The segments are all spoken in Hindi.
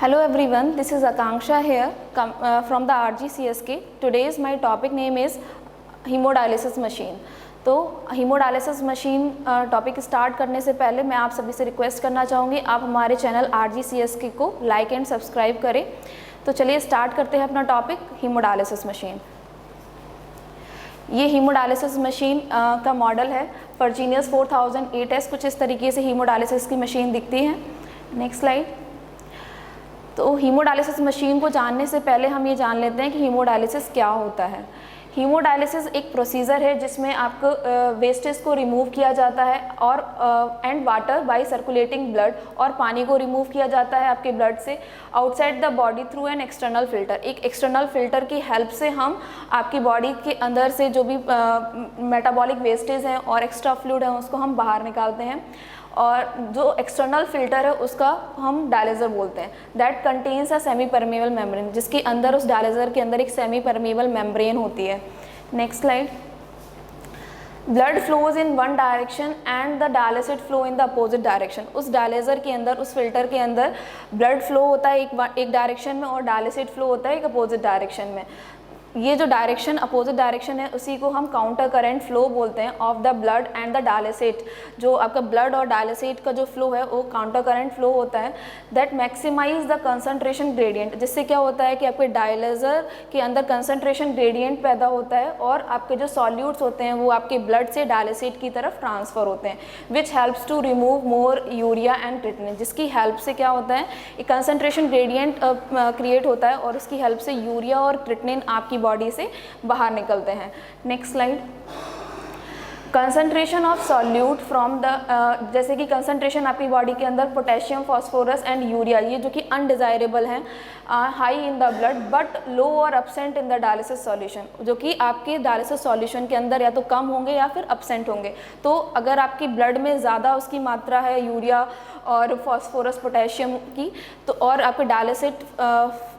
Hello everyone, this is Akanksha here from the RGCSK. Today's my topic name is hemodialysis machine. तो हीमोडायलिसिस मशीन टॉपिक स्टार्ट करने से पहले मैं आप सभी से रिक्वेस्ट करना चाहूँगी आप हमारे चैनल RGCSK को लाइक एंड सब्सक्राइब करें। तो चलिए स्टार्ट करते हैं अपना टॉपिक हीमोडायलिसिस मशीन। ये हीमोडायलिसिस मशीन का मॉडल है फर्जीनियस 4008S। कुछ इस तरीके से हीमोडायलिसिस की मशीन दिखती है। Next slide. तो हीमोडायलिसिस मशीन को जानने से पहले हम ये जान लेते हैं कि हीमोडायलिसिस क्या होता है। हीमोडायलिसिस एक प्रोसीजर है जिसमें आपको वेस्टेज को रिमूव किया जाता है और and water bye circulating blood, और पानी को रिमूव किया जाता है आपके ब्लड से outside the body through an external filter. एक एक्सटर्नल फिल्टर की हेल्प से हम आपकी बॉडी के अंदर से जो भी मेटाबॉलिक वेस्टेज हैं और एक्स्ट्रा फ्लूइड है उसको हम बाहर निकालते हैं। और जो एक्सटर्नल फिल्टर है उसका हम डायलिज़र बोलते हैं। That contains a semi permeable membrane, जिसके अंदर उस डायलिज़र के अंदर एक सेमी परमेबल मेम्ब्रेन होती है। Next slide. Blood flows in one direction and the dialysis flow in the opposite direction. उस डायलिज़र के अंदर, उस फिल्टर के अंदर ब्लड फ्लो होता है एक डायरेक्शन में और डायलिसिस फ्लो होता है एक अपोजिट डायरेक्शन में। ये जो डायरेक्शन अपोजिट डायरेक्शन है उसी को हम काउंटर करंट फ्लो बोलते हैं of the blood and the dialysate. जो आपका ब्लड और डायलिसेट का जो फ्लो है वो काउंटर करंट फ्लो होता है। That maximize the concentration gradient, जिससे क्या होता है कि आपके डायलिज़र के अंदर कंसंट्रेशन ग्रेडियंट पैदा होता है और आपके जो सॉल्यूट्स होते हैं वो आपके ब्लड से डायलिसेट की तरफ ट्रांसफ़र होते हैं, which helps to remove more urea and creatinine. जिसकी हेल्प से क्या होता है एक कंसंट्रेशन ग्रेडियंट क्रिएट होता है और उसकी हेल्प से यूरिया और क्रिएटिनिन आपकी बॉडी से बाहर निकलते हैं। Next slide. Concentration of solute from the, जैसे कि कंसंट्रेशन आपकी बॉडी के अंदर पोटेशियम, फास्फोरस एंड यूरिया, ये जो कि अनडिजायरेबल हैं, high in the blood but low or absent in the dialysis solution, जो कि आपके डायलिसिस सॉल्यूशन के अंदर या तो कम होंगे या फिर एब्सेंट होंगे। तो अगर आपकी ब्लड में ज़्यादा उसकी मात्रा है यूरिया और फास्फोरस, पोटेशियम की, तो और आपके डायलिसिस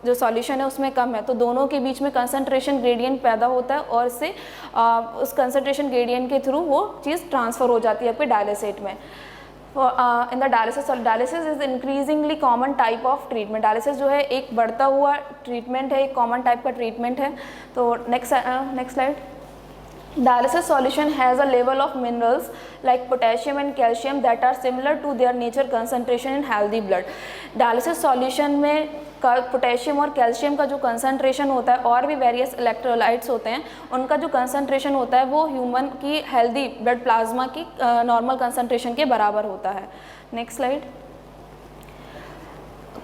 जो सॉल्यूशन है उसमें कम है, तो दोनों के बीच में कंसंट्रेशन ग्रेडियंट पैदा होता है और इससे उस कंसंट्रेशन ग्रेडियंट के थ्रू वो चीज़ ट्रांसफ़र हो जाती है आपके डायलिसेट में। इन the dialysis is increasingly common type of treatment. Dialysis जो है एक बढ़ता हुआ ट्रीटमेंट है, एक कॉमन टाइप का ट्रीटमेंट है। तो next slide. Dialysis solution has a level of minerals like potassium and calcium that are similar to their nature concentration in healthy blood. Dialysis solution में पोटेशियम और कैल्शियम का जो कंसंट्रेशन होता है और भी वेरियस इलेक्ट्रोलाइट्स होते हैं, उनका जो कंसंट्रेशन होता है वो ह्यूमन की हेल्दी ब्लड प्लाज्मा की नॉर्मल कंसंट्रेशन के बराबर होता है। Next slide.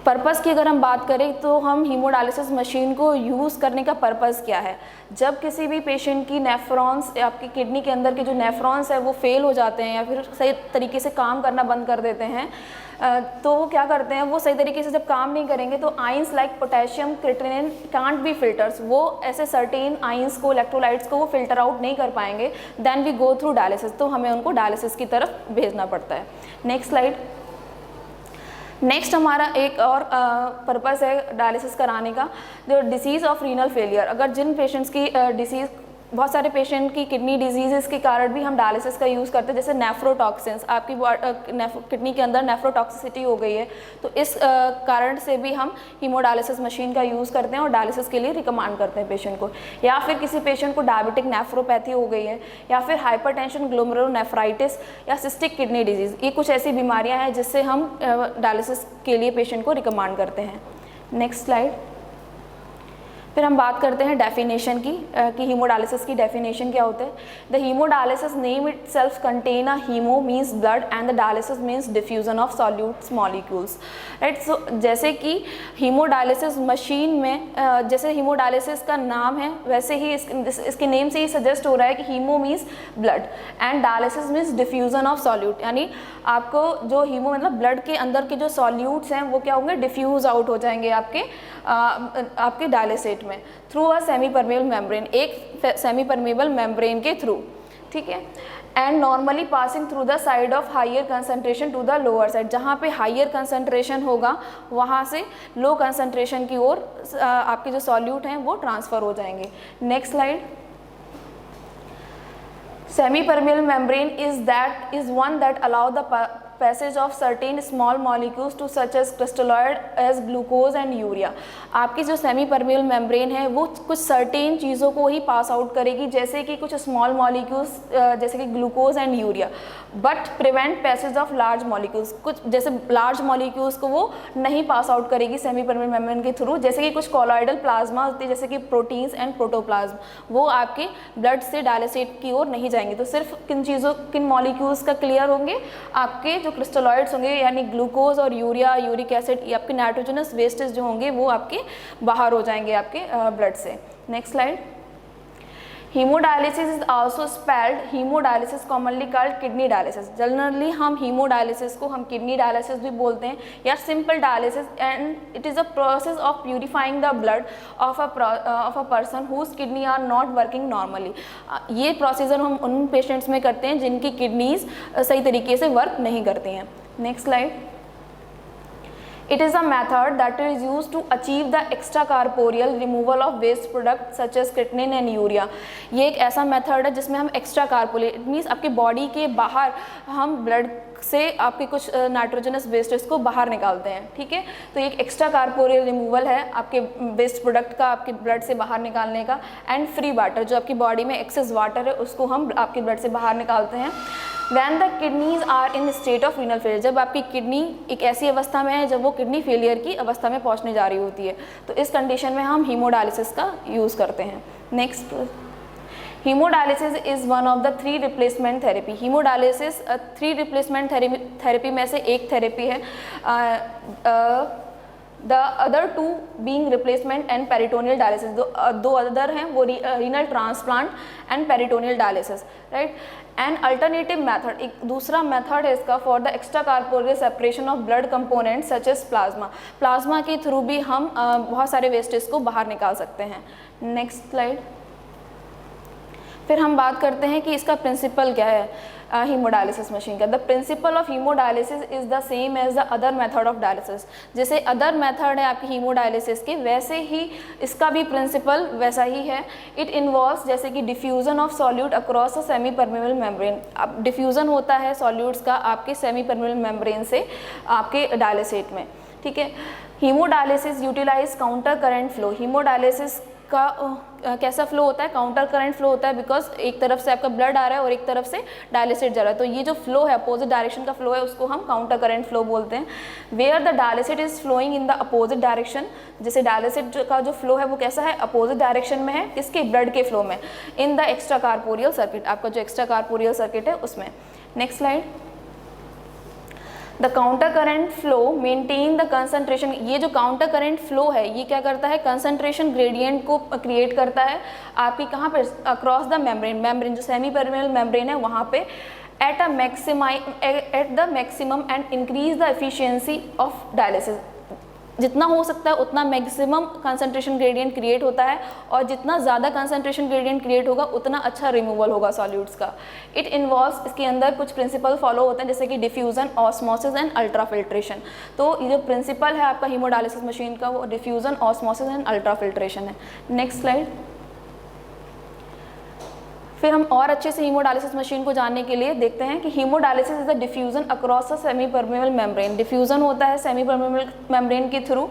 पर्पज़ की अगर हम बात करें तो हम हीमोडायलिसिस मशीन को यूज़ करने का पर्पज़ क्या है। जब किसी भी पेशेंट की नेफ्रॉन्स, आपकी किडनी के अंदर के जो नेफ्रॉन्स है वो फेल हो जाते हैं या फिर सही तरीके से काम करना बंद कर देते हैं, तो वो क्या करते हैं, वो सही तरीके से जब काम नहीं करेंगे तो ions like potassium, creatinine can't be filters, वो ऐसे सर्टेन आइंस को, इलेक्ट्रोलाइट्स को वो फिल्टर आउट नहीं कर पाएंगे। Then we go through dialysis, तो हमें उनको डायलिसिस की तरफ भेजना पड़ता है। Next slide. नेक्स्ट हमारा एक और पर्पस है डायलिसिस कराने का, जो डिसीज़ ऑफ रीनल फेलियर। अगर जिन पेशेंट्स की डिसीज़, बहुत सारे पेशेंट की किडनी डिजीज़ के कारण भी हम डायलिसिस का यूज़ करते हैं, जैसे नेफ्रोटॉक्सिन्स, आपकी किडनी के अंदर नेफ्रोटॉक्सिसिटी हो गई है, तो इस कारण से भी हम हीमोडायलिसिस मशीन का यूज़ करते हैं और डायलिसिस के लिए रिकमेंड करते हैं पेशेंट को। या फिर किसी पेशेंट को डायबिटिक नेफ्रोपैथी हो गई है या फिर हाइपरटेंशन, ग्लोमेरुलोनेफ्राइटिस या सिस्टिक किडनी डिजीज़, ये कुछ ऐसी बीमारियाँ हैं जिससे हम डायलिसिस के लिए पेशेंट को रिकमेंड करते हैं। Next slide. फिर हम बात करते हैं डेफिनेशन की, कि हीमोडायलिसिस की डेफिनेशन क्या होता है। The haemodialysis name itself contain a haemo means blood and the dialysis means diffusion of solutes molecules, right. So जैसे कि हीमोडायलिसिस मशीन में जैसे हीमोडायलिसिस का नाम है वैसे ही इसके नेम से ही सजेस्ट हो रहा है कि haemo means blood and dialysis means diffusion of solute, यानी आपको जो हीमो मतलब ब्लड के अंदर के जो सॉल्यूट्स हैं वो क्या होंगे, डिफ्यूज आउट हो जाएंगे आपके डायलिसेट में through a semi permeable membrane, एक सेमी परमेबल मेम्ब्रेन के थ्रू, ठीक है। And normally passing through the side of higher concentration to the lower side, जहाँ पे हायर कंसंट्रेशन होगा वहाँ से लो कंसंट्रेशन की ओर आपके जो सॉल्यूट हैं वो ट्रांसफ़र हो जाएंगे। Next slide. Semi-permeable membrane is one that allow the passage of certain small molecules to such as crystalloid as glucose and urea. आपकी जो सेमी परमियल मेम्ब्रेन है वो कुछ सर्टेन चीज़ों को ही पास आउट करेगी, जैसे कि कुछ स्मॉल मॉलिक्यूल्स जैसे कि glucose and urea, but prevent passage of large molecules. कुछ जैसे लार्ज मॉलिक्यूल्स को वो नहीं पास आउट करेगी सेमी परमियल मेम्ब्रेन के थ्रू, जैसे कि कुछ कॉलॉइडल प्लाज्मा होते हैं जैसे कि प्रोटीन्स एंड प्रोटोप्लाज्म, वो आपके ब्लड से डायलिसेट की ओर नहीं जाएंगे। तो सिर्फ किन मॉलिक्यूल्स का क्लियर होंगे, आपके जो क्रिस्टलॉइड्स होंगे यानी ग्लूकोज और यूरिया, यूरिक एसिड, ये आपके नाइट्रोजनस वेस्टेज जो होंगे वो आपके बाहर हो जाएंगे आपके ब्लड से। Next slide. Haemodialysis is also spelled haemodialysis, commonly called kidney dialysis. Generally हम हीमोडायलिसिस को हम किडनी डायलिसिस भी बोलते हैं या simple dialysis, and it is a process of purifying the blood of a person whose kidney are not working normally. ये प्रोसीजर हम उन पेशेंट्स में करते हैं जिनकी किडनीज सही तरीके से वर्क नहीं करती हैं। Next slide. It is a method that is used to achieve the extracorporeal removal of waste products such as creatinine and urea। ये एक ऐसा मेथड है जिसमें हम एक्स्ट्रा मीन्स आपकी बॉडी के बाहर हम ब्लड से आपके कुछ नाइट्रोजनस वेस्टेज को बाहर निकालते हैं, ठीक है। तो ये एक एक्स्ट्रा कार्पोरियल रिमूवल है आपके वेस्ट प्रोडक्ट का आपके ब्लड से बाहर निकालने का। एंड फ्री वाटर, जो आपकी बॉडी में एक्सेस वाटर है उसको हम आपके ब्लड से बाहर निकालते हैं। When the kidneys are in state of renal failure, जब आपकी किडनी एक ऐसी अवस्था में है जब वो किडनी फेलियर की अवस्था में पहुंचने जा रही होती है, तो इस कंडीशन में हम हीमोडायलिसिस का यूज़ करते हैं। Next, haemodialysis is one of the 3 replacement therapy. Haemodialysis 3 replacement therapy में से एक थेरेपी है। The other 2 being replacement and peritoneal dialysis, दो अदर हैं वो renal transplant and peritoneal dialysis, right. And alternative method, एक दूसरा मेथड है इसका for the extracorporeal separation of blood component such as plasma. Plasma के थ्रू भी हम बहुत सारे वेस्टेज को बाहर निकाल सकते हैं। Next slide. फिर हम बात करते हैं कि इसका प्रिंसिपल क्या है हीमोडायलिसिस मशीन का। The principle of haemodialysis is the same as the other method of dialysis. जैसे अदर मेथड है आपकी हीमोडायलिसिस के, वैसे ही इसका भी प्रिंसिपल वैसा ही है। इट इन्वॉल्व्स जैसे कि diffusion of solute across a semi permeable membrane. अब डिफ्यूज़न होता है सॉल्यूट्स का आपके सेमी परमेबल मेम्ब्रेन से आपके डायलिसेट में, ठीक है। Haemodialysis utilize counter current flow. Haemodialysis का कैसा फ्लो होता है, काउंटर करंट फ्लो होता है, बिकॉज एक तरफ से आपका ब्लड आ रहा है और एक तरफ से डायलिसिट जा रहा है, तो ये जो फ्लो है अपोजिट डायरेक्शन का फ्लो है उसको हम काउंटर करंट फ्लो बोलते हैं। Where the dialysate is flowing in the opposite direction, जैसे डायलिसिट का जो फ्लो है वो कैसा है, अपोजिट डायरेक्शन में है, किसके, ब्लड के फ्लो में, in the extra corporeal circuit, आपका जो एक्स्ट्रा कार्पोरियल सर्किट है उसमें। Next slide. The counter current flow maintain the concentration. ये जो काउंटर करंट फ्लो है ये क्या करता है, कंसंट्रेशन ग्रेडियंट को क्रिएट करता है आपकी कहाँ पर, अक्रॉस द मेम्ब्रेन जो सेमी परमेबल मेम्ब्रेन है वहाँ पे at the maximum and increase the efficiency of dialysis. जितना हो सकता है उतना मैक्सिमम कंसंट्रेशन ग्रेडियंट क्रिएट होता है और जितना ज़्यादा कंसंट्रेशन ग्रेडियंट क्रिएट होगा उतना अच्छा रिमूवल होगा सॉल्यूट्स का। इट इन्वॉल्व्स, इसके अंदर कुछ प्रिंसिपल फॉलो होते हैं जैसे कि डिफ्यूज़न, ऑस्मोसिस एंड अल्ट्राफिल्ट्रेशन। तो ये जो प्रिंसिपल है आपका हीमोडायलिसिस मशीन का वो डिफ्यूज़न, ऑस्मोसिस एंड अल्ट्राफिल्ट्रेशन है। Next slide. फिर हम और अच्छे से हीमोडायलिसिस मशीन को जानने के लिए देखते हैं कि haemodialysis is the diffusion across the semi permeable membrane. Diffusion होता है सेमी परमेबल मेम्ब्रेन के through.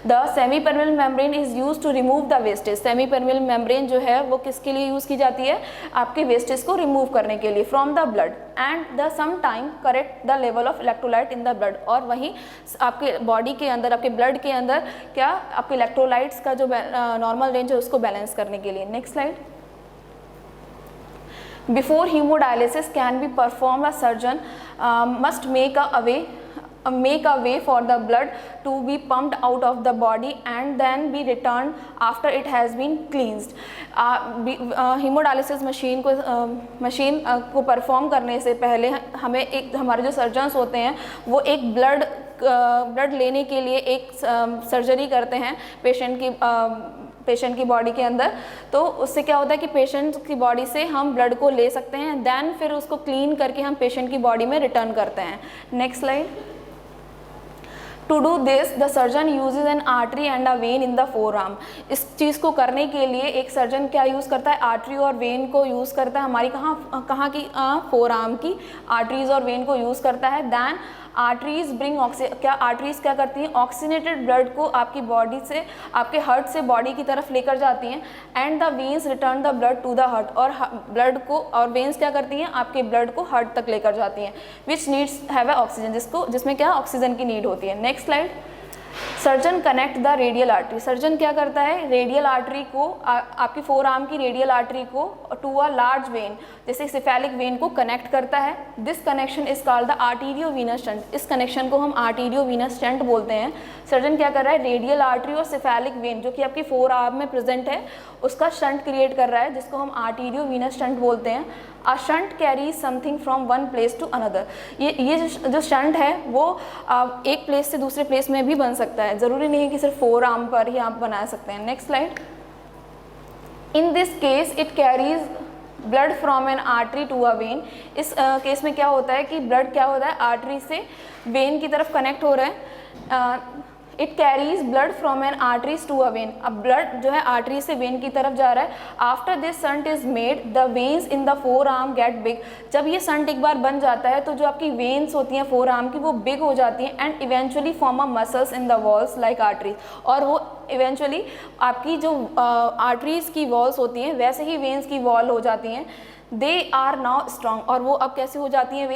The semi permeable membrane is use to remove the wastage. Semi permeable membrane जो है वो किसके लिए यूज़ की जाती है, आपके वेस्टेज को रिमूव करने के लिए from the blood and the same time correct the level of electrolyte in the blood. और वहीं आपके बॉडी के अंदर, आपके ब्लड के अंदर क्या आपके इलेक्ट्रोलाइट्स का जो नॉर्मल रेंज है उसको बैलेंस करने के लिए। Next slide. Before hemodialysis can be performed, a surgeon must make a way for the blood to be pumped out of the body and then be returned after it has been cleansed. Haemodialysis machine को परफॉर्म करने से पहले हमें एक, हमारे जो सर्जन्स होते हैं वो एक ब्लड लेने के लिए एक सर्जरी करते हैं पेशेंट की बॉडी के अंदर। तो उससे क्या होता है कि पेशेंट की बॉडी से हम ब्लड को ले सकते हैं, देन फिर उसको क्लीन करके हम पेशेंट की बॉडी में रिटर्न करते हैं। Next slide. To do this the surgeon uses an artery and a vein in the forearm. इस चीज़ को करने के लिए एक सर्जन क्या यूज़ करता है, आर्टरी और वेन को यूज़ करता है, हमारी कहाँ की फोर आर्म की आर्टरीज और वेन को यूज़ करता है। दैन आर्टरीज ब्रिंग क्या आर्टरीज क्या करती हैं, ऑक्सीजनेटेड ब्लड को आपकी बॉडी से, आपके हार्ट से बॉडी की तरफ लेकर जाती हैं, and the veins return the blood to the heart, और ब्लड को, और वेन्स क्या करती हैं, आपके ब्लड को हार्ट तक लेकर जाती हैं, which needs have a oxygen, जिसमें क्या ऑक्सीजन की नीड होती है। Next slide. Surgeon connect the radial artery, surgeon क्या करता है, रेडियल आर्टरी को, आपकी फोर आर्म की रेडियल आर्टरी को टू अ लार्ज वेन, जैसे सिफेलिक वेन को कनेक्ट करता है। This connection is called the arteriovenous stunt, इस कनेक्शन को हम आर्टीरियोवीनस स्टंट बोलते हैं। सर्जन क्या कर रहा है, रेडियल आर्टरी और सिफेलिक वेन जो कि आपकी फोर आर्म में प्रेजेंट है उसका स्टंट क्रिएट कर रहा है, जिसको हम आर्टीरियोवीनस स्टंट बोलते हैं। A shunt carry something from one place to another, ये जो शंट है वो एक प्लेस से दूसरे प्लेस में भी बन सकता है, ज़रूरी नहीं है कि सिर्फ फोर आर्म पर ही आप बना सकते हैं। Next slide. In this case it carries blood from an artery to a vein, इस केस में क्या होता है कि ब्लड क्या होता है, आर्टरी से वेन की तरफ कनेक्ट हो रहा है। It carries blood from an arteries to a vein, अब ब्लड जो है आर्टरी से वेन की तरफ जा रहा है। After this shunt is made the veins in the four arm get big, जब ये शंट एक बार बन जाता है तो जो आपकी वेन्स होती हैं फोर आर्म की वो बिग हो जाती हैं, and eventually form a muscles in the walls like arteries, और वो इवेंचुअली आपकी जो आर्टरीज की वॉल्स होती हैं वैसे ही वेन्स की वॉल हो जाती हैं। दे आर नाउ स्ट्रॉन्ग, और वो अब कैसे हो जाती हैं,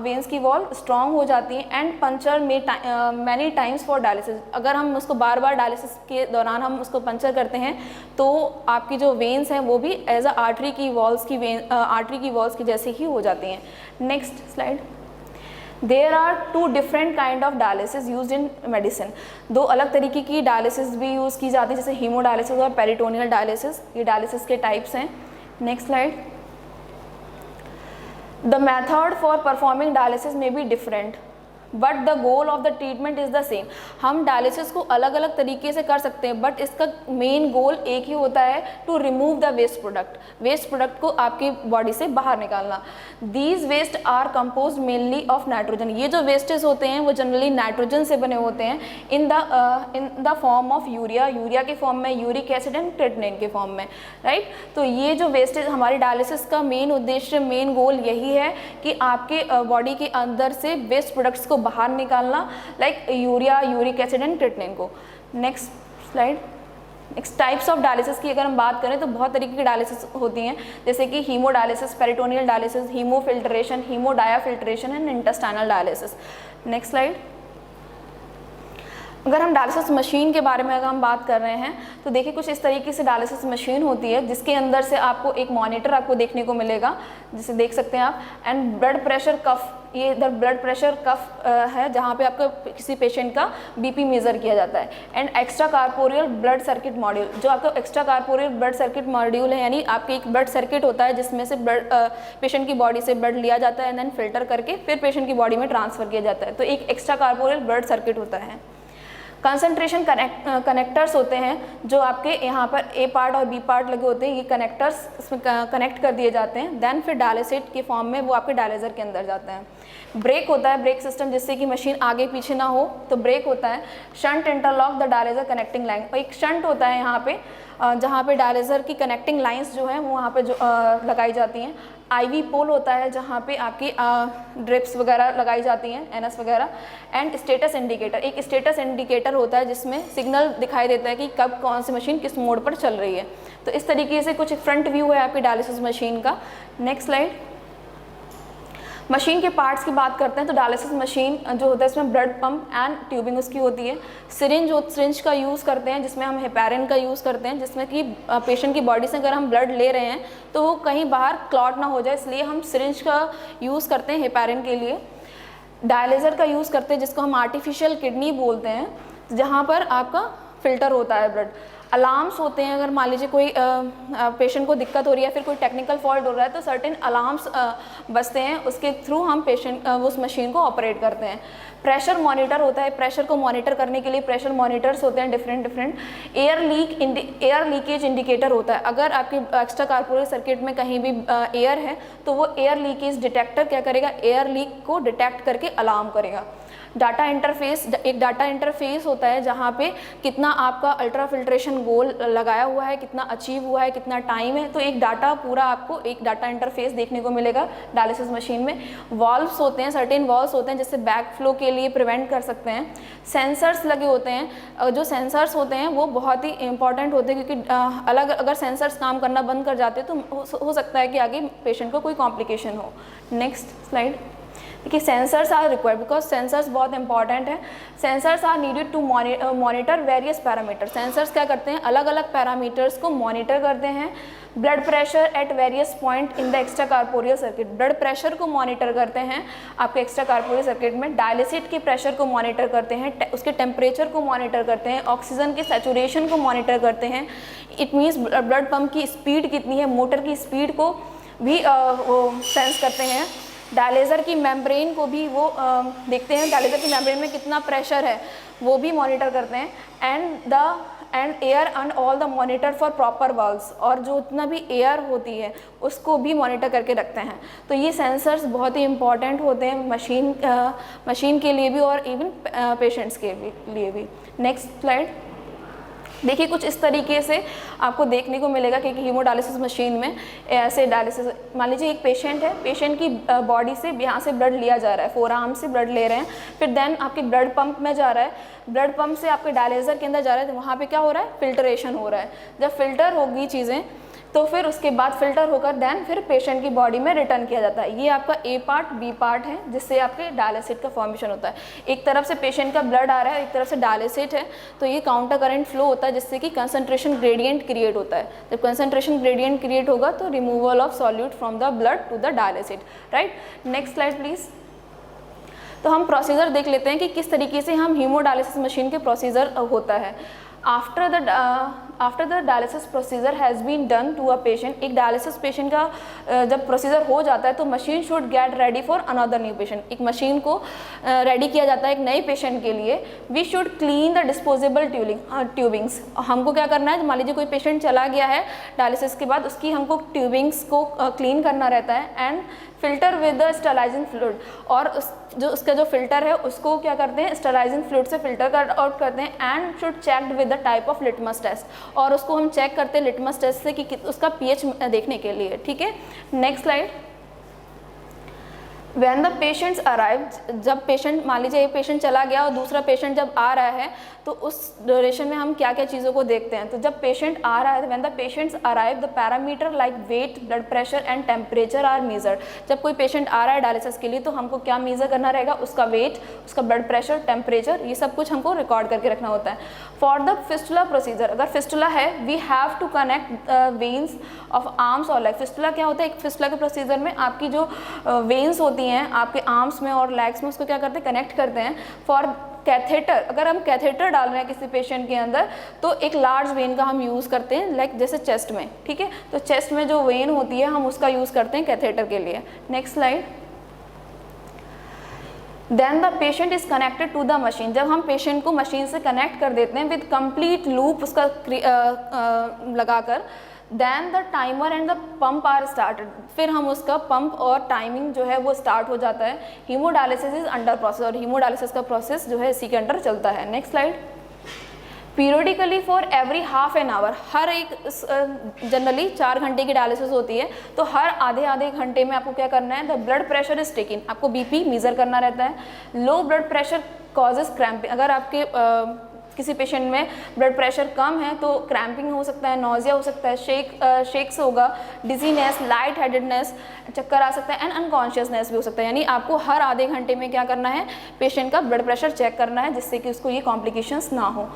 वेन्स की वॉल स्ट्रॉन्ग हो जाती हैं, and puncture many times for dialysis, अगर हम उसको बार बार डायलिसिस के दौरान हम उसको पंचर करते हैं तो आपकी जो वेन्स हैं वो भी एज अ आर्टरी की वॉल्स की जैसे ही हो जाती हैं। Next slide. There are two different kind of dialysis use in medicine, दो अलग तरीके की डायलिसिस भी यूज़ की जाती है, जैसे हीमोडायलिसिस और पेरिटोनियल डायलिसिस, ये डायलिसिस के टाइप्स हैं। Next slide. The method for performing dialysis may be different, but the goal of the treatment is the same. हम डायलिसिस को अलग अलग तरीके से कर सकते हैं बट इसका मेन गोल एक ही होता है, to remove the waste product को आपकी बॉडी से बाहर निकालना। These waste are compose mainly of nitrogen, ये जो वेस्टेज होते हैं वो जनरली नाइट्रोजन से बने होते हैं, in the form of urea के फॉर्म में, यूरिक एसिड एंड क्रेटिनिन के फॉर्म में, राइट। तो ये जो वेस्टेज, हमारी डायलिसिस का मेन उद्देश्य, मेन गोल यही है कि आपके बॉडी के अंदर से वेस्ट प्रोडक्ट्स को बाहर निकालना, like urea, uric acid and creatinine को। Next slide. Next types of dialysis की अगर हम बात करें तो बहुत तरीके की डायलिसिस होती हैं, जैसे कि haemodialysis, peritoneal dialysis, haemofiltration, haemodiafiltration and intestinal dialysis. Next slide. अगर हम डायलिसिस मशीन के बारे में अगर हम बात कर रहे हैं तो देखिए कुछ इस तरीके से डायलिसिस मशीन होती है जिसके अंदर से आपको एक मॉनिटर आपको देखने को मिलेगा, जिसे देख सकते हैं आप, एंड ब्लड प्रेशर कफ, ये इधर ब्लड प्रेशर कफ है जहाँ पे आपका किसी पेशेंट का बीपी मेज़र किया जाता है, and extra corporeal blood circuit module, जो आपका extra corporeal blood circuit module है, यानी आपके एक ब्लड सर्किट होता है जिसमें से ब्लड पेशेंट की बॉडी से ब्लड लिया जाता है एंड देन फिल्टर करके फिर पेशेंट की बॉडी में ट्रांसफ़र किया जाता है, तो एक एक्स्ट्रा कार्पोरियल ब्लड सर्किट होता है। कंसंट्रेशन कनेक्टर्स होते हैं जो आपके यहाँ पर ए पार्ट और बी पार्ट लगे होते हैं, ये कनेक्टर्स इसमें कनेक्ट कर दिए जाते हैं, देन फिर डायलिसेट के फॉर्म में वो आपके डायलिज़र के अंदर जाते हैं। ब्रेक होता है, ब्रेक सिस्टम, जिससे कि मशीन आगे पीछे ना हो तो ब्रेक होता है। Shunt interlock the dialyser connecting line, और एक शंट होता है यहाँ पे जहाँ पे डायलिज़र की कनेक्टिंग लाइंस जो हैं वो वहाँ पे जो लगाई जाती हैं। आईवी पोल होता है जहाँ पे आपकी ड्रिप्स वगैरह लगाई जाती हैं, एनएस वगैरह। एंड स्टेटस इंडिकेटर, एक स्टेटस इंडिकेटर होता है जिसमें सिग्नल दिखाई देता है कि कब कौन सी मशीन किस मोड पर चल रही है। तो इस तरीके से कुछ फ्रंट व्यू है आपकी डायलिसिस मशीन का। Next slide. मशीन के पार्ट्स की बात करते हैं तो डायलिसिस मशीन जो होता है इसमें ब्लड पंप एंड ट्यूबिंग उसकी होती है। सिरिंज का यूज़ करते हैं जिसमें हम हेपारिन का यूज़ करते हैं, जिसमें कि पेशेंट की बॉडी से अगर हम ब्लड ले रहे हैं तो वो कहीं बाहर क्लॉट ना हो जाए, इसलिए हम सिरिंज का यूज़ करते हैं हेपारिन के लिए। डायलिज़र का यूज़ करते हैं जिसको हम आर्टिफिशियल किडनी बोलते हैं, जहाँ पर आपका फ़िल्टर होता है ब्लड। अलार्म्स होते हैं, अगर मान लीजिए कोई पेशेंट को दिक्कत हो रही है, फिर कोई टेक्निकल फॉल्ट हो रहा है तो सर्टेन अलार्म्स बजते हैं, उसके थ्रू हम पेशेंट उस मशीन को ऑपरेट करते हैं। प्रेशर मॉनिटर होता है, प्रेशर को मॉनिटर करने के लिए प्रेशर मॉनिटर्स होते हैं डिफरेंट। एयर लीकेज इंडिकेटर होता है, अगर आपके एक्स्ट्रा कार्पोरियल सर्किट में कहीं भी एयर है तो वो एयर लीकेज डिटेक्टर क्या करेगा, एयर लीक को डिटेक्ट करके अलार्म करेगा। डाटा इंटरफेस, एक डाटा इंटरफेस होता है जहाँ पे कितना आपका अल्ट्रा फिल्ट्रेशन ड्यूरेशन गोल लगाया हुआ है, कितना अचीव हुआ है, कितना टाइम है, तो एक डाटा पूरा आपको एक डाटा इंटरफेस देखने को मिलेगा डायलिसिस मशीन में। वॉल्व्स होते हैं, सर्टेन वॉल्व्स होते हैं जिससे बैक फ्लो के लिए प्रिवेंट कर सकते हैं। सेंसर्स लगे होते हैं, जो सेंसर्स होते हैं वो बहुत ही इंपॉर्टेंट होते हैं क्योंकि अलग अगर सेंसर्स काम करना बंद कर जाते हैं तो हो सकता है कि आगे पेशेंट को कोई कॉम्प्लिकेशन हो। Next slide. देखिए sensors are required because sensors बहुत इंपॉर्टेंट है। Sensors are needed to monitor various parameter. Sensors क्या करते हैं, अलग अलग पैरामीटर्स को मॉनिटर करते हैं। Blood pressure at various point in the extra corporeal circuit, blood pressure को मॉनिटर करते हैं आपके एक्स्ट्रा कार्पोरियल सर्किट में। डायलिसिट के प्रेशर को मॉनिटर करते हैं, उसके टेम्परेचर को मॉनिटर करते हैं, ऑक्सीजन के सैचुरेशन को मॉनिटर करते हैं। इट मीन्स ब्लड पंप की स्पीड कितनी है, मोटर की स्पीड को भी वो सेंस करते हैं। डायलेजर की मेम्ब्रेन को भी वो देखते हैं, डायलेजर की मेम्ब्रेन में कितना प्रेशर है वो भी मॉनिटर करते हैं। And air and all the monitor for proper valves, और जो उतना भी एयर होती है उसको भी मॉनिटर करके रखते हैं। तो ये सेंसर्स बहुत ही इंपॉर्टेंट होते हैं मशीन के लिए भी और इवन पेशेंट्स के लिए भी। Next slide. देखिए कुछ इस तरीके से आपको देखने को मिलेगा कि हीमोडायलिसिस मशीन में ऐसे डायलिसिस, मान लीजिए एक पेशेंट है, पेशेंट की बॉडी से यहाँ से ब्लड लिया जा रहा है, फोर आर्म से ब्लड ले रहे हैं, फिर देन आपके ब्लड पंप में जा रहा है, ब्लड पंप से आपके डायलिजर के अंदर जा रहा है, तो वहाँ पे क्या हो रहा है, फिल्टरेशन हो रहा है। जब फिल्टर होगी चीज़ें तो फिर उसके बाद फिल्टर होकर देन फिर पेशेंट की बॉडी में रिटर्न किया जाता है। ये आपका ए पार्ट बी पार्ट है जिससे आपके डायलिसिट का फॉर्मेशन होता है। एक तरफ से पेशेंट का ब्लड आ रहा है, एक तरफ से डायलिसिट है, तो ये काउंटर करंट फ्लो होता है जिससे कि कंसंट्रेशन ग्रेडियंट क्रिएट होता है। जब कंसंट्रेशन ग्रेडियंट क्रिएट होगा तो removal of solute from the blood to the dialysate, right. Next slide please. तो हम प्रोसीजर देख लेते हैं कि किस तरीके से हम हीमोडायलिसिस मशीन के प्रोसीजर होता है। After the dialysis procedure has been done to a patient, एक डायलिसिस पेशेंट का जब प्रोसीजर हो जाता है तो machine should get ready for another new patient. एक मशीन को रेडी किया जाता है एक नए पेशेंट के लिए। We should clean the disposable tubings. हमको क्या करना है, मान लीजिए कोई पेशेंट चला गया है डायलिसिस के बाद, उसकी हमको ट्यूबिंग्स को क्लीन करना रहता है। And filter with the sterilizing fluid, और उसका जो फिल्टर है उसको क्या करते हैं, स्टरलाइजिंग फ्लूइड से फिल्टर आउट करते हैं। And should checked with the type of litmus test, और उसको हम चेक करते हैं लिटमस टेस्ट से कि उसका पीएच देखने के लिए, ठीक है। Next slide. When the patients arrive, जब पेशेंट, मान लीजिए एक पेशेंट चला गया और दूसरा पेशेंट जब आ रहा है तो उस ड्यूरेशन में हम क्या क्या चीज़ों को देखते हैं। तो जब पेशेंट आ रहा है, when the patients arrive, the parameter like weight, blood pressure and temperature are measured। जब कोई पेशेंट आ रहा है डायलिसिस के लिए तो हमको क्या मेजर करना रहेगा, उसका वेट, उसका ब्लड प्रेशर, टेम्परेचर, ये सब कुछ हमको रिकॉर्ड करके रखना होता है। फॉर द फिस्टुला प्रोसीजर, अगर फिस्टुला है, we have to connect veins of arms और लेग। फिस्टुला क्या होता है, एक फिस्टुला के प्रोसीजर में आपकी जो वेन्स होती हैं आपके आर्म्स में और लेग्स में, उसको क्या करते हैं, कनेक्ट करते हैं। फॉर कैथेटर, अगर हम कैथेटर डाल रहे हैं किसी पेशेंट के अंदर तो एक लार्ज वेन का हम यूज़ करते हैं, लाइक जैसे चेस्ट में, ठीक है। तो चेस्ट में जो वेन होती है हम उसका यूज़ करते हैं कैथेटर के लिए। Next slide. Then the patient is connected to the machine. जब हम पेशेंट को मशीन से कनेक्ट कर देते हैं विद कंप्लीट लूप उसका लगाकर, then the timer and the pump are started. फिर हम उसका पंप और टाइमिंग जो है वो स्टार्ट हो जाता है। हीमोडायलिसिस इज अंडर प्रोसेस, और हीमोडायलिसिस का प्रोसेस जो है इसी के अंडर चलता है। Next slide. Periodically for every half an hour, हर एक जनरली 4 घंटे की डायलिसिस होती है, तो हर आधे घंटे में आपको क्या करना है, the blood pressure is taken, आपको बीपी मेजर करना रहता है। Low blood pressure causes cramping, अगर आपके किसी पेशेंट में ब्लड प्रेशर कम है तो क्रैम्पिंग हो सकता है, नोजिया हो सकता है, शेक्स होगा, डिजीनेस, लाइट हेडेडनेस, चक्कर आ सकता है, एंड अनकॉन्शियसनेस भी हो सकता है। यानी आपको हर आधे घंटे में क्या करना है, पेशेंट का ब्लड प्रेशर चेक करना है जिससे कि उसको ये कॉम्प्लिकेशंस ना हो।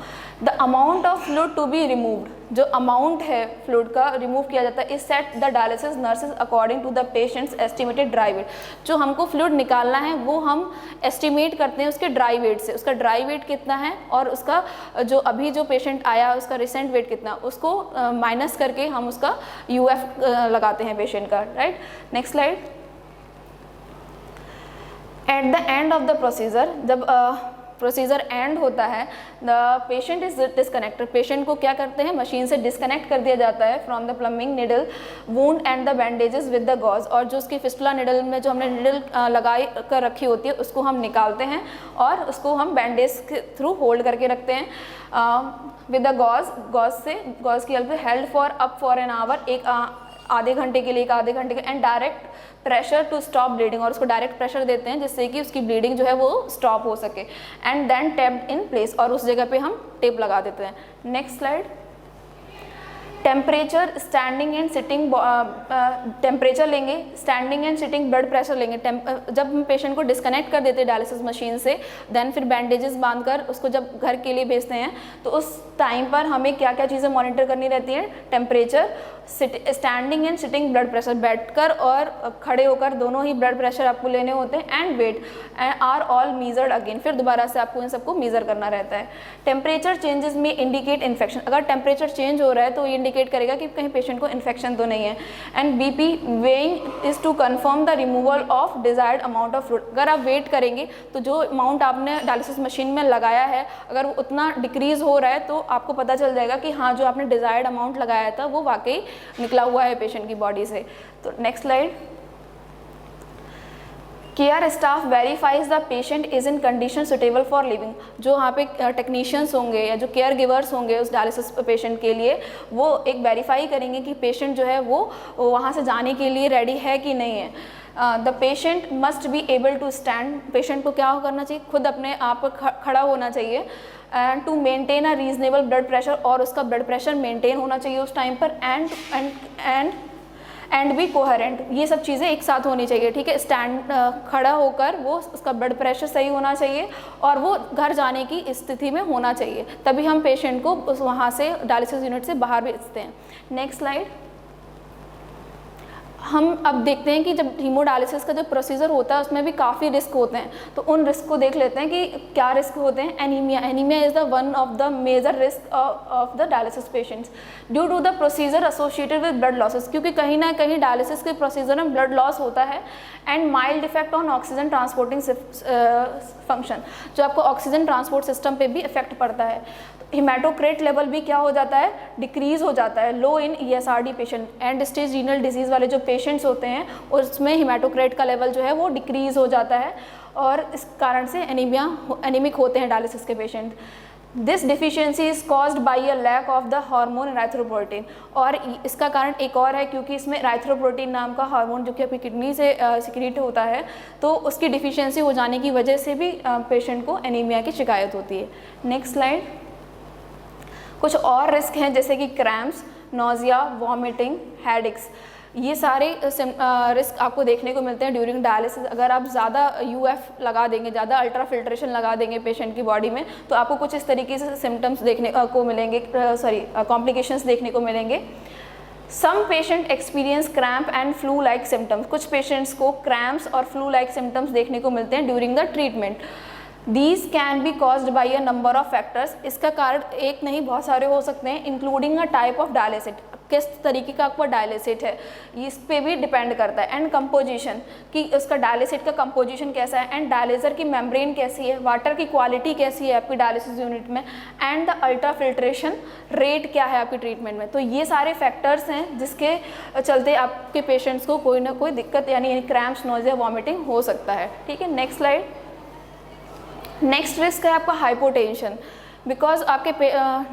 The amount of fluid to be removed, जो अमाउंट है फ्लूइड का रिमूव किया जाता है, is set the dialysis nurses according to the patients estimated dry weight. जो हमको फ्लूइड निकालना है वो हम एस्टिमेट करते हैं उसके ड्राई वेट से, उसका ड्राई वेट कितना है और उसका जो अभी जो पेशेंट आया उसका रिसेंट वेट कितना, उसको माइनस करके हम उसका यूएफ लगाते हैं पेशेंट का, right. Next slide. At the end of the procedure, जब प्रोसीजर एंड होता है, the patient is disconnected, patient को क्या करते हैं, मशीन से डिस्कनेक्ट कर दिया जाता है from the plumbing needle wound and the bandages with the gauze, और जो उसकी फिस्टुला निडल में जो हमने निडल लगाई कर रखी होती है उसको हम निकालते हैं और उसको हम बैंडेज के थ्रू होल्ड करके रखते हैं विद द गॉज की हेल्प से, held for up for an hour, एक आधे घंटे के लिए, and direct pressure to stop bleeding, और उसको डायरेक्ट प्रेशर देते हैं जिससे कि उसकी ब्लीडिंग जो है वो स्टॉप हो सके, and then taped in place, और उस जगह पे हम टेप लगा देते हैं। Next slide. Temperature, standing and sitting, temperature लेंगे, standing and sitting blood pressure लेंगे। जब हम पेशेंट को डिस्कनेक्ट कर देते हैं डायलिसिस मशीन से, देन फिर बैंडेजेस बांधकर उसको जब घर के लिए भेजते हैं, तो उस टाइम पर हमें क्या क्या चीज़ें मॉनिटर करनी रहती है, temperature, standing and sitting blood pressure, बैठकर और खड़े होकर दोनों ही ब्लड प्रेशर आपको लेने होते हैं, and weight are all measured again, फिर दोबारा से आपको इन सबको मीज़र करना रहता है। टेम्परेचर चेंजेस में इंडिकेट इन्फेक्शन, अगर टेम्परेचर चेंज हो रहा है तो ये इंडिकेट करेगा कि कहीं पेशेंट को इन्फेक्शन तो नहीं है। And BP weighing is to confirm the removal of desired amount of fluid, अगर आप वेट करेंगे तो जो अमाउंट आपने डायलिसिस मशीन में लगाया है अगर वो उतना डिक्रीज हो रहा है तो आपको पता चल जाएगा कि हाँ जो आपने डिजायर्ड अमाउंट लगाया था वो वाकई निकला हुआ है पेशेंट की बॉडी से। तो next slide. Care staff verifies the patient is in condition suitable for living, जो वहाँ पे टेक्नीशियंस होंगे या जो केयर गिवर्स होंगे उस डायलिसिस पेशेंट के लिए, वो एक वेरीफाई करेंगे कि पेशेंट जो है वो वहाँ से जाने के लिए रेडी है कि नहीं है। The patient must be able to stand, patient को क्या करना चाहिए, खुद अपने आप खड़ा होना चाहिए, and to maintain a reasonable blood pressure, और उसका ब्लड प्रेशर मेंटेन होना चाहिए उस टाइम पर, एंड बी कोहेरेंट, ये सब चीज़ें एक साथ होनी चाहिए, ठीक है। स्टैंड खड़ा होकर वो उसका ब्लड प्रेशर सही होना चाहिए और वो घर जाने की स्थिति में होना चाहिए, तभी हम पेशेंट को वहाँ से डायलिसिस यूनिट से बाहर भेजते हैं। Next slide. हम अब देखते हैं कि जब हीमोडायलिसिस का जो प्रोसीजर होता है उसमें भी काफ़ी रिस्क होते हैं, तो उन रिस्क को देख लेते हैं कि क्या रिस्क होते हैं। Anaemia, anaemia is the one of the major risk of the dialysis patients due to the procedure associated with blood losses, क्योंकि कहीं ना कहीं डायलिसिस के प्रोसीजर में ब्लड लॉस होता है, and mild effect on oxygen transporting function, जो आपको ऑक्सीजन ट्रांसपोर्ट सिस्टम पे भी इफेक्ट पड़ता है। हिमेटोक्रेट लेवल भी क्या हो जाता है, डिक्रीज हो जाता है, लो इन ESRD patient, and stage renal disease वाले जो पेशेंट्स होते हैं उसमें हिमेटोक्रेट का लेवल जो है वो डिक्रीज हो जाता है, और इस कारण से एनीमिक होते हैं डायलिसिस के patient. This deficiency is caused by a lack of the hormone erythropoietin, और इसका कारण एक और है क्योंकि इसमें इराइथ्रोपोइटिन नाम का हार्मोन जो कि आपकी किडनी से सिक्रीट होता है, तो उसकी डिफिशियंसी हो जाने की वजह से भी पेशेंट को एनीमिया की शिकायत होती है। Next slide. कुछ और रिस्क हैं जैसे कि क्रैम्प्स, नोजिया, वॉमिटिंग, हेडेक्स, ये सारे रिस्क आपको देखने को मिलते हैं ड्यूरिंग डायलिसिस। अगर आप ज़्यादा UF लगा देंगे, ज़्यादा अल्ट्रा फिल्ट्रेशन लगा देंगे पेशेंट की बॉडी में, तो आपको कुछ इस तरीके से सिम्टम्स देखने को मिलेंगे, कॉम्प्लिकेशंस देखने को मिलेंगे। Some patient experience cramp and flu like symptoms, कुछ पेशेंट्स को क्रैम्प्स और फ्लू लाइक सिम्टम्स देखने को मिलते हैं during the treatment. These can be caused by a number of factors, इसका कारण एक नहीं बहुत सारे हो सकते हैं, इंक्लूडिंग अ टाइप ऑफ डायलिसिट, किस तरीके का आपका डायलिसिट है इस पे भी डिपेंड करता है, एंड कंपोजिशन कि उसका डायलिसिट का कंपोजिशन कैसा है, एंड डायलिसर की मेम्ब्रेन कैसी है, वाटर की क्वालिटी कैसी है आपकी डायलिसिस यूनिट में, and the ultra filtration rate क्या है आपकी ट्रीटमेंट में। तो ये सारे फैक्टर्स हैं जिसके चलते आपके पेशेंट्स को कोई ना कोई दिक्कत यानी क्रैम्प्स, नोजिया, वॉमिटिंग हो सकता है, ठीक है। Next slide. नेक्स्ट रिस्क है आपका हाइपोटेंशन, बिकॉज आपके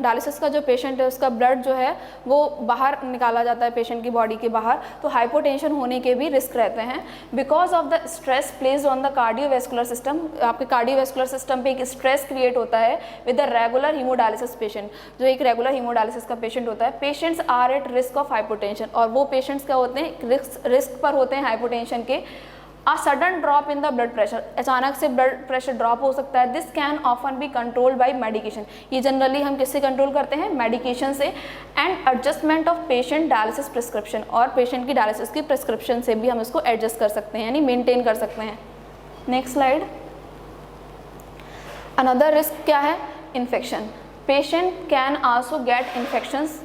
डायलिसिस का जो पेशेंट है उसका ब्लड जो है वो बाहर निकाला जाता है पेशेंट की बॉडी के बाहर, तो हाइपोटेंशन होने के भी रिस्क रहते हैं। Because of the stress placed on the cardiovascular system, आपके कार्डियोवैस्कुलर सिस्टम पे एक स्ट्रेस क्रिएट होता है with the regular haemodialysis patient, जो एक रेगुलर हीमोडायलिसिस का पेशेंट होता है, patients are at risk of hypotension, और वो पेशेंट्स क्या होते हैं, रिस्क पर होते हैं हाइपोटेंशन के। A sudden drop in the blood pressure, अचानक से ब्लड प्रेशर ड्रॉप हो सकता है। This can often be controlled by medication, ये जनरली हम किससे कंट्रोल करते हैं, मेडिकेशन से। And adjustment of patient dialysis prescription, और पेशेंट की डायलिसिस की प्रिस्क्रिप्शन से भी हम इसको एडजस्ट कर सकते हैं यानी मेंटेन कर सकते हैं। Next slide. अनदर रिस्क क्या है, infection, patient can also get infections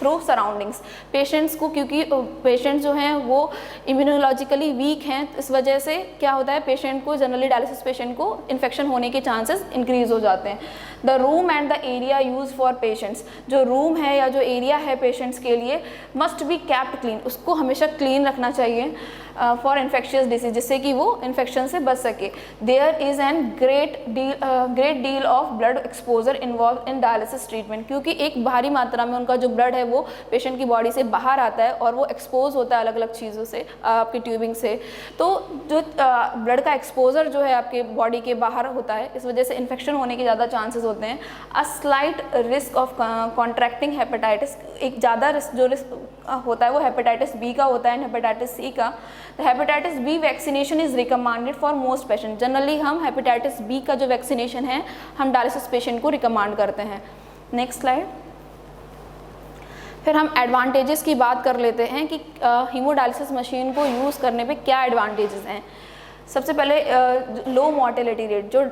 through surroundings. Patients को, क्योंकि पेशेंट्स जो हैं वो इम्यूनोलॉजिकली वीक हैं, इस वजह से क्या होता है, पेशेंट को, जनरली डायलिसिस पेशेंट को इन्फेक्शन होने के चांसेस इंक्रीज हो जाते हैं। The room and the area use for patients, जो रूम है या जो एरिया है पेशेंट्स के लिए, मस्ट बी कैप्ट क्लीन, उसको हमेशा क्लीन रखना चाहिए फॉर इन्फेक्शियस डिसीज, जिससे कि वो इन्फेक्शन से बच सके। There is an great deal of blood exposure involve in dialysis treatment, क्योंकि एक भारी मात्रा में उनका जो ब्लड है वो पेशेंट की बॉडी से बाहर आता है और वो एक्सपोज होता है अलग अलग चीज़ों से, आपकी ट्यूबिंग से। तो जो ब्लड का एक्सपोजर जो है आपके बॉडी के बाहर होता है, इस वजह से इन्फेक्शन होने के ज़्यादा चांसेस होते हैं। A slight risk of contracting hepatitis, एक ज़्यादा जो रिस्क होता है वो हेपेटाइटिस बी का होता है, हेपेटाइटिस सी का। Hepatitis B vaccination is recommended for most patient, generally हम हेपेटाइटिस बी का जो वैक्सीनेशन है हम डायलिसिस पेशेंट को रिकमेंड करते हैं। Next slide. फिर हम एडवांटेजेस की बात कर लेते हैं कि हीमोडायलिसिस मशीन को यूज़ करने पे क्या एडवांटेजेस हैं। सबसे पहले लो मॉर्टेलिटी रेट, जो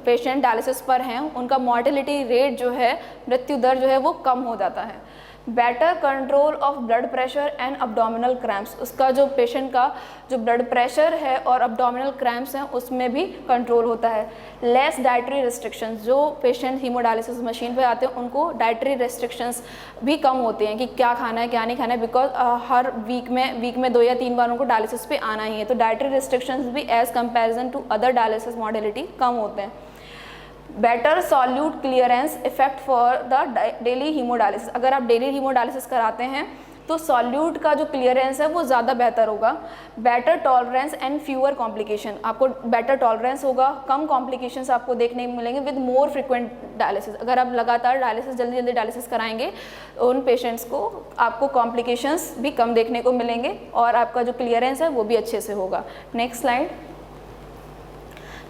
पेशेंट डायलिसिस पर हैं उनका मॉर्टेलिटी रेट जो है, मृत्यु दर जो है वो कम हो जाता है। Better control of blood pressure and abdominal cramps, उसका जो पेशेंट का जो ब्लड प्रेशर है और अब्डोमिनल क्रैम्प्स हैं उसमें भी कंट्रोल होता है। लेस डाइटरी रिस्ट्रिक्शंस, जो पेशेंट हीमोडायलिसिस मशीन पे आते हैं उनको डाइटरी रिस्ट्रिक्शंस भी कम होते हैं कि क्या खाना है क्या नहीं खाना है, बिकॉज हर वीक में 2 या 3 बार उनको डायलिसिस पे आना ही है, तो डाइटरी रिस्ट्रिक्शंस भी as comparison to other dialysis modality कम होते हैं। Better solute clearance effect for the daily haemodialysis, अगर आप डेली हीमोडायलिसिस कराते हैं तो सॉल्यूट का जो क्लियरेंस है वो ज़्यादा बेहतर होगा। Better tolerance and fewer complication, आपको बेटर टॉलरेंस होगा, कम कॉम्प्लिकेशंस आपको देखने को मिलेंगे विद मोर फ्रिक्वेंट डायलिसिस। अगर आप लगातार डायलिसिस जल्दी डायलिसिस कराएंगे उन पेशेंट्स को आपको कॉम्प्लिकेशंस भी कम देखने को मिलेंगे और आपका जो क्लियरेंस है वो भी अच्छे से होगा। Next slide.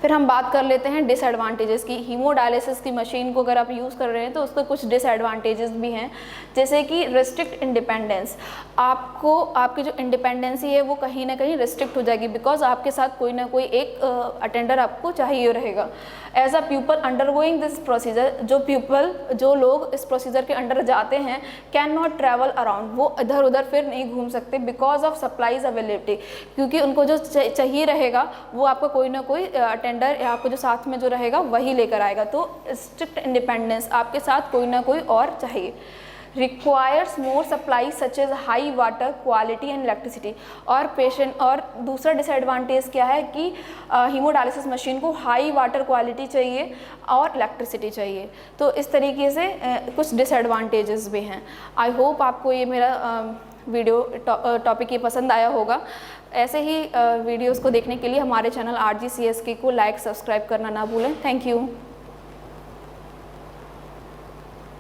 फिर हम बात कर लेते हैं डिसएडवांटेजेस की। हीमोडायलिसिस की मशीन को अगर आप यूज़ कर रहे हैं तो उसके कुछ डिसएडवांटेजेस भी हैं, जैसे कि रिस्ट्रिक्ट इंडिपेंडेंस, आपको आपकी जो इंडिपेंडेंसी है वो कहीं ना कहीं रिस्ट्रिक्ट हो जाएगी, बिकॉज आपके साथ कोई ना कोई एक अटेंडर आपको चाहिए रहेगा। As a people undergoing this procedure, जो लोग इस प्रोसीजर के अंडर जाते हैं कैन नॉट ट्रैवल अराउंड, वो इधर उधर फिर नहीं घूम सकते बिकॉज ऑफ सप्लाईज अवेलेबिलिटी, क्योंकि उनको जो चाहिए रहेगा वो आपका कोई ना कोई अटेंडर या आपको जो साथ में जो रहेगा वही लेकर आएगा। तो स्ट्रिक्ट इंडिपेंडेंस, आपके साथ कोई ना कोई और चाहिए। Requires more supply such as high water quality and electricity, और दूसरा डिसएडवांटेज क्या है कि हीमोडायलिसिस मशीन को हाई वाटर क्वालिटी चाहिए और इलेक्ट्रिसिटी चाहिए। तो इस तरीके से कुछ डिसएडवांटेजेस भी हैं। आई होप आपको ये मेरा वीडियो टॉपिक ये पसंद आया होगा। ऐसे ही वीडियोस को देखने के लिए हमारे चैनल RGCSK को लाइक सब्सक्राइब करना ना भूलें। Thank you.